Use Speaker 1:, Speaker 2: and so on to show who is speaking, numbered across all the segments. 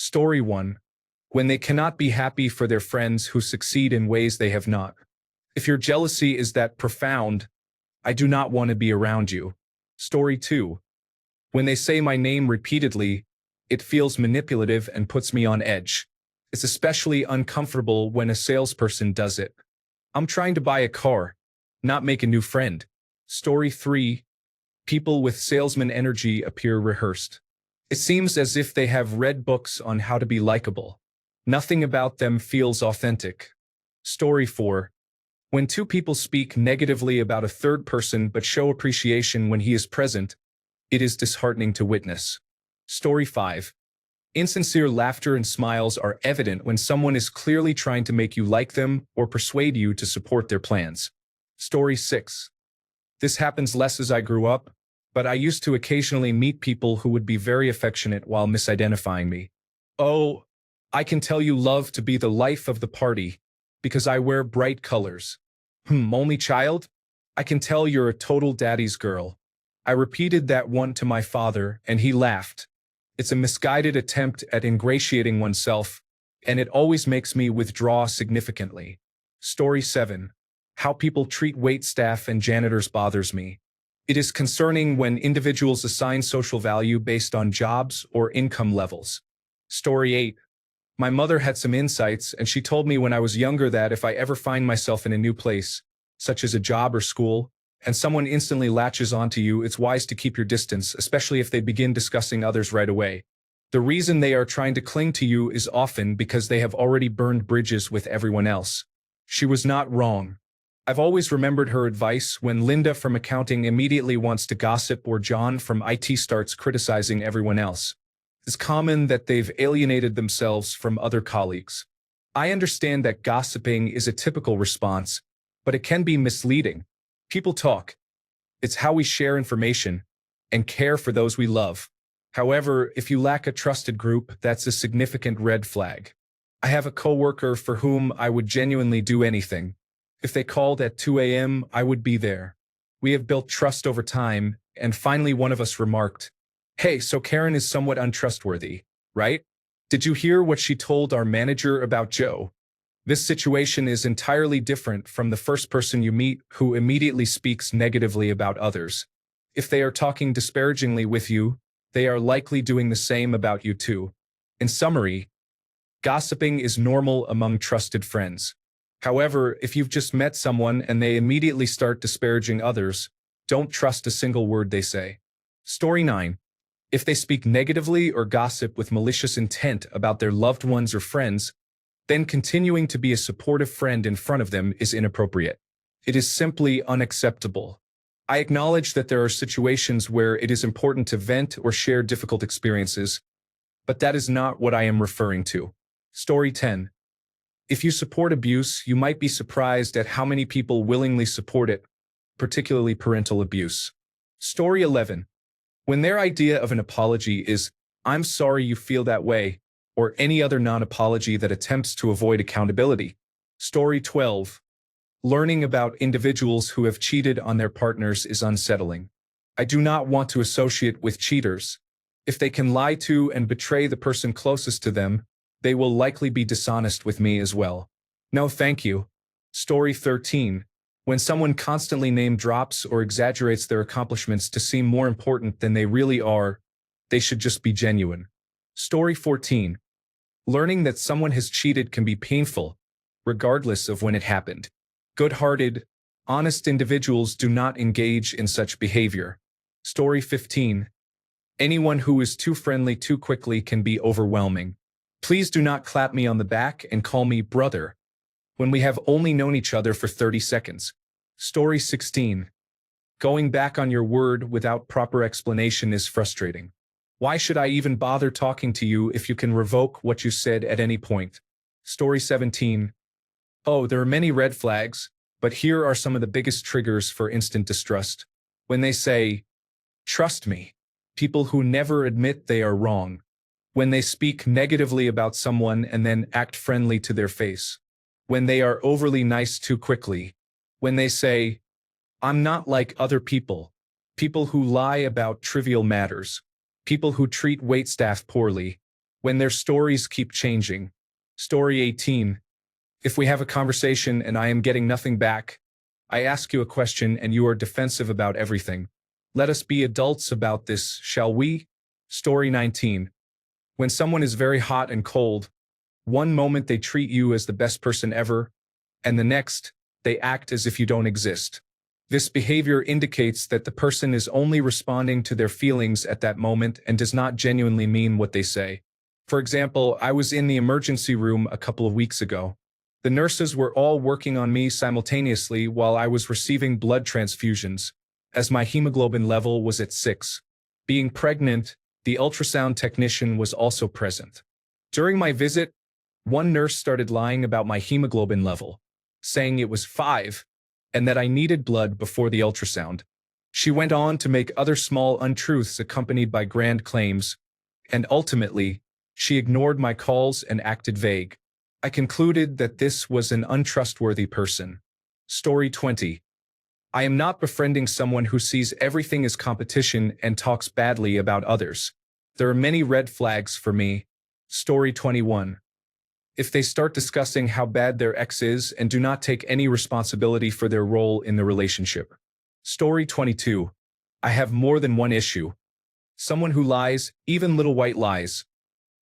Speaker 1: Story 1. When they cannot be happy for their friends who succeed in ways they have not. If your jealousy is that profound, I do not want to be around you. Story 2. When they say my name repeatedly, it feels manipulative and puts me on edge. It's especially uncomfortable when a salesperson does it. I'm trying to buy a car, not make a new friend. Story 3. People with salesman energy appear rehearsed. It seems as if they have read books on how to be likable. Nothing about them feels authentic. Story 4. When two people speak negatively about a third person but show appreciation when he is present, it is disheartening to witness. Story 5. Insincere laughter and smiles are evident when someone is clearly trying to make you like them or persuade you to support their plans. Story 6. This happens less as I grew up, but I used to occasionally meet people who would be very affectionate while misidentifying me. Oh, I can tell you love to be the life of the party because I wear bright colors. Only child? I can tell you're a total daddy's girl. I repeated that one to my father, and he laughed. It's a misguided attempt at ingratiating oneself, and it always makes me withdraw significantly. Story 7. How people treat waitstaff and janitors bothers me. It is concerning when individuals assign social value based on jobs or income levels. Story 8. My mother had some insights, and she told me when I was younger that if I ever find myself in a new place, such as a job or school, and someone instantly latches onto you, it's wise to keep your distance, especially if they begin discussing others right away. The reason they are trying to cling to you is often because they have already burned bridges with everyone else. She was not wrong. I've always remembered her advice when Linda from accounting immediately wants to gossip or John from IT starts criticizing everyone else. It's common that they've alienated themselves from other colleagues. I understand that gossiping is a typical response, but it can be misleading. People talk. It's how we share information and care for those we love. However, if you lack a trusted group, that's a significant red flag. I have a coworker for whom I would genuinely do anything. If they called at 2 a.m., I would be there. We have built trust over time, and finally one of us remarked, "Hey, so Karen is somewhat untrustworthy, right? Did you hear what she told our manager about Joe?" This situation is entirely different from the first person you meet who immediately speaks negatively about others. If they are talking disparagingly with you, they are likely doing the same about you too. In summary, gossiping is normal among trusted friends. However, if you've just met someone and they immediately start disparaging others, don't trust a single word they say. Story 9. If they speak negatively or gossip with malicious intent about their loved ones or friends, then continuing to be a supportive friend in front of them is inappropriate. It is simply unacceptable. I acknowledge that there are situations where it is important to vent or share difficult experiences, but that is not what I am referring to. Story 10. If you support abuse, you might be surprised at how many people willingly support it, particularly parental abuse. Story 11. When their idea of an apology is, "I'm sorry you feel that way," or any other non-apology that attempts to avoid accountability. Story 12. Learning about individuals who have cheated on their partners is unsettling. I do not want to associate with cheaters. If they can lie to and betray the person closest to them, they will likely be dishonest with me as well. No, thank you. Story 13. When someone constantly name drops or exaggerates their accomplishments to seem more important than they really are, they should just be genuine. Story 14. Learning that someone has cheated can be painful, regardless of when it happened. Good-hearted, honest individuals do not engage in such behavior. Story 15. Anyone who is too friendly too quickly can be overwhelming. Please do not clap me on the back and call me brother when we have only known each other for 30 seconds. Story 16. Going back on your word without proper explanation is frustrating. Why should I even bother talking to you if you can revoke what you said at any point? Story 17. Oh, there are many red flags, but here are some of the biggest triggers for instant distrust. When they say, "Trust me," people who never admit they are wrong. When they speak negatively about someone and then act friendly to their face. When they are overly nice too quickly. When they say, "I'm not like other people." People who lie about trivial matters. People who treat waitstaff poorly. when their stories keep changing. Story 18. If we have a conversation and I am getting nothing back, I ask you a question and you are defensive about everything. Let us be adults about this, shall we? Story 19. When someone is very hot and cold, one moment they treat you as the best person ever, and the next, they act as if you don't exist. This behavior indicates that the person is only responding to their feelings at that moment and does not genuinely mean what they say. For example, I was in the emergency room a couple of weeks ago. The nurses were all working on me simultaneously while I was receiving blood transfusions, as my hemoglobin level was at 6. Being pregnant, the ultrasound technician was also present. During my visit, one nurse started lying about my hemoglobin level, saying it was 5, and that I needed blood before the ultrasound. She went on to make other small untruths accompanied by grand claims, and ultimately, she ignored my calls and acted vague. I concluded that this was an untrustworthy person. Story 20. I am not befriending someone who sees everything as competition and talks badly about others. There are many red flags for me. Story 21. If they start discussing how bad their ex is and do not take any responsibility for their role in the relationship. Story 22. I have more than one issue. Someone who lies, even little white lies.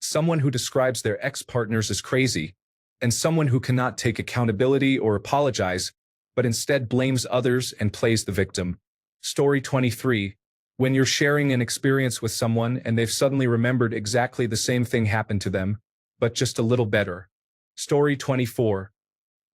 Speaker 1: Someone who describes their ex-partners as crazy. And someone who cannot take accountability or apologize, but instead blames others and plays the victim. Story 23. When you're sharing an experience with someone and they've suddenly remembered exactly the same thing happened to them, but just a little better. Story 24.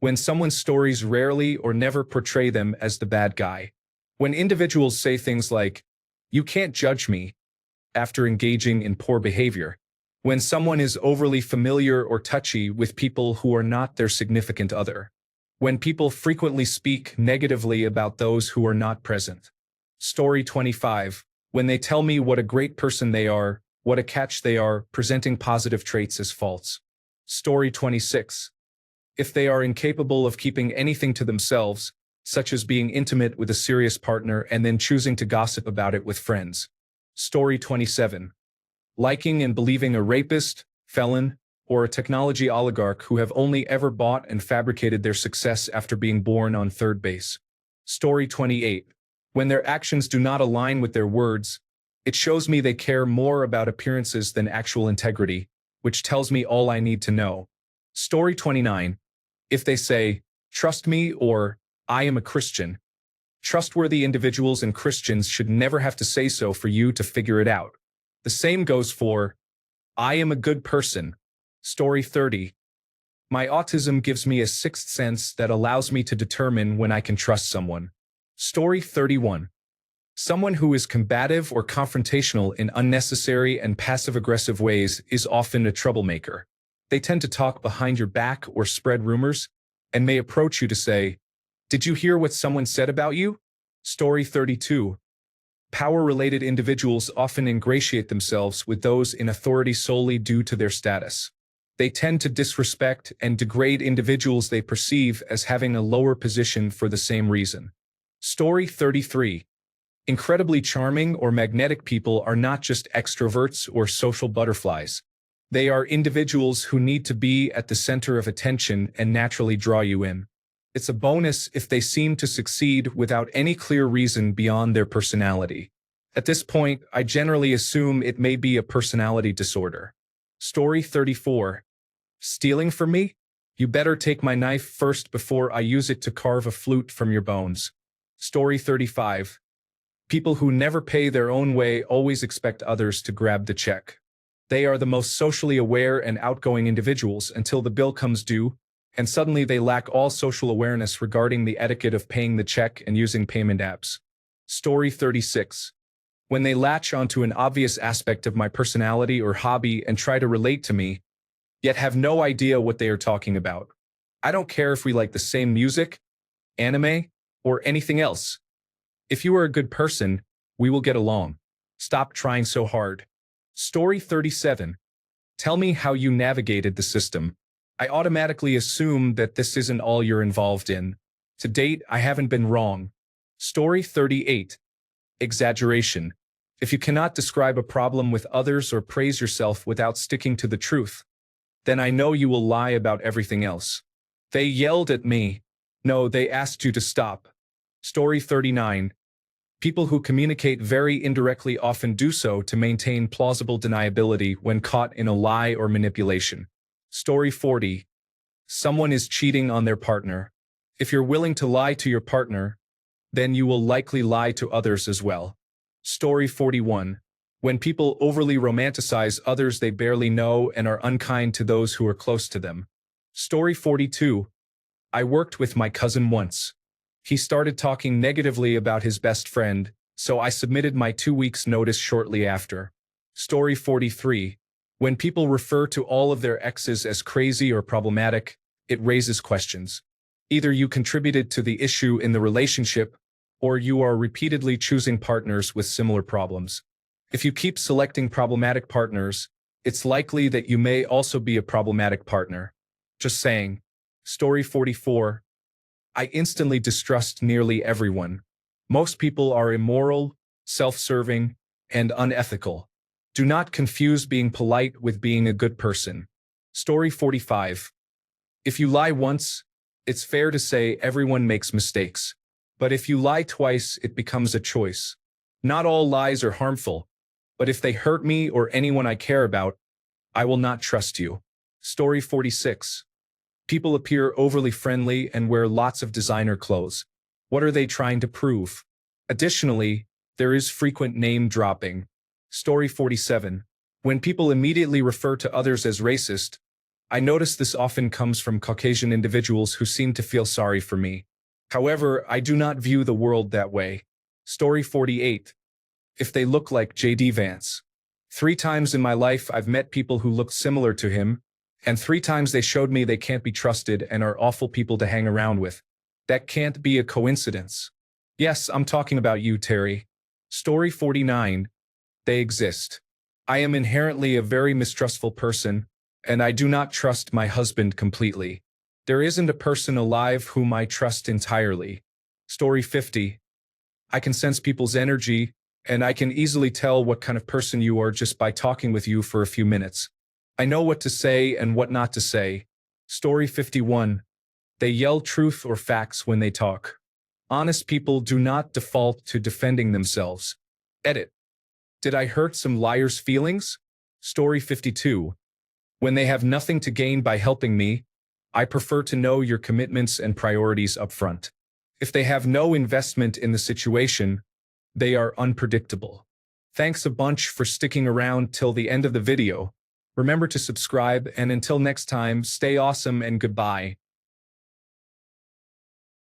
Speaker 1: When someone's stories rarely or never portray them as the bad guy. When individuals say things like, "You can't judge me," after engaging in poor behavior. When someone is overly familiar or touchy with people who are not their significant other. When people frequently speak negatively about those who are not present. Story 25. When they tell me what a great person they are, what a catch they are, presenting positive traits as false. Story 26. If they are incapable of keeping anything to themselves, such as being intimate with a serious partner and then choosing to gossip about it with friends. Story 27. Liking and believing a rapist, felon, or a technology oligarch who have only ever bought and fabricated their success after being born on third base. Story 28. When their actions do not align with their words, it shows me they care more about appearances than actual integrity, which tells me all I need to know. Story 29. If they say, "Trust me," or "I am a Christian," trustworthy individuals and Christians should never have to say so for you to figure it out. The same goes for, "I am a good person." Story 30. My autism gives me a sixth sense that allows me to determine when I can trust someone. Story 31. Someone who is combative or confrontational in unnecessary and passive-aggressive ways is often a troublemaker. They tend to talk behind your back or spread rumors, and may approach you to say, "Did you hear what someone said about you?" Story 32. Power-related individuals often ingratiate themselves with those in authority solely due to their status. They tend to disrespect and degrade individuals they perceive as having a lower position for the same reason. Story 33. Incredibly charming or magnetic people are not just extroverts or social butterflies. They are individuals who need to be at the center of attention and naturally draw you in. It's a bonus if they seem to succeed without any clear reason beyond their personality. At this point, I generally assume it may be a personality disorder. Story 34. Stealing from me? You better take my knife first before I use it to carve a flute from your bones. Story 35. People who never pay their own way always expect others to grab the check. They are the most socially aware and outgoing individuals until the bill comes due, and suddenly they lack all social awareness regarding the etiquette of paying the check and using payment apps. Story 36. When they latch onto an obvious aspect of my personality or hobby and try to relate to me, yet have no idea what they are talking about. I don't care if we like the same music, anime, or anything else. If you are a good person, we will get along. Stop trying so hard. Story 37. Tell me how you navigated the system. I automatically assume that this isn't all you're involved in. To date, I haven't been wrong. Story 38. Exaggeration. If you cannot describe a problem with others or praise yourself without sticking to the truth, then I know you will lie about everything else. They yelled at me. No, they asked you to stop. Story 39. People who communicate very indirectly often do so to maintain plausible deniability when caught in a lie or manipulation. Story 40. Someone is cheating on their partner. If you're willing to lie to your partner, then you will likely lie to others as well. Story 41. When people overly romanticize others they barely know and are unkind to those who are close to them. Story 42. I worked with my cousin once. He started talking negatively about his best friend, so I submitted my 2 weeks' notice shortly after. Story 43. When people refer to all of their exes as crazy or problematic, it raises questions. Either you contributed to the issue in the relationship, or you are repeatedly choosing partners with similar problems. If you keep selecting problematic partners, it's likely that you may also be a problematic partner. Just saying. Story 44. I instantly distrust nearly everyone. Most people are immoral, self-serving, and unethical. Do not confuse being polite with being a good person. Story 45. If you lie once, it's fair to say everyone makes mistakes. But if you lie twice, it becomes a choice. Not all lies are harmful, but if they hurt me or anyone I care about, I will not trust you. Story 46. People appear overly friendly and wear lots of designer clothes. What are they trying to prove? Additionally, there is frequent name dropping. Story 47. When people immediately refer to others as racist, I notice this often comes from Caucasian individuals who seem to feel sorry for me. However, I do not view the world that way. Story 48. If they look like J.D. Vance. 3 times in my life I've met people who looked similar to him, and 3 times they showed me they can't be trusted and are awful people to hang around with. That can't be a coincidence. Yes, I'm talking about you, Terry. Story 49. They exist. I am inherently a very mistrustful person, and I do not trust my husband completely. There isn't a person alive whom I trust entirely. Story 50. I can sense people's energy, and I can easily tell what kind of person you are just by talking with you for a few minutes. I know what to say and what not to say. Story 51. They yell truth or facts when they talk. Honest people do not default to defending themselves. Edit. Did I hurt some liars' feelings? Story 52. When they have nothing to gain by helping me, I prefer to know your commitments and priorities up front. If they have no investment in the situation, they are unpredictable. Thanks a bunch for sticking around till the end of the video. Remember to subscribe, and until next time, stay awesome and goodbye.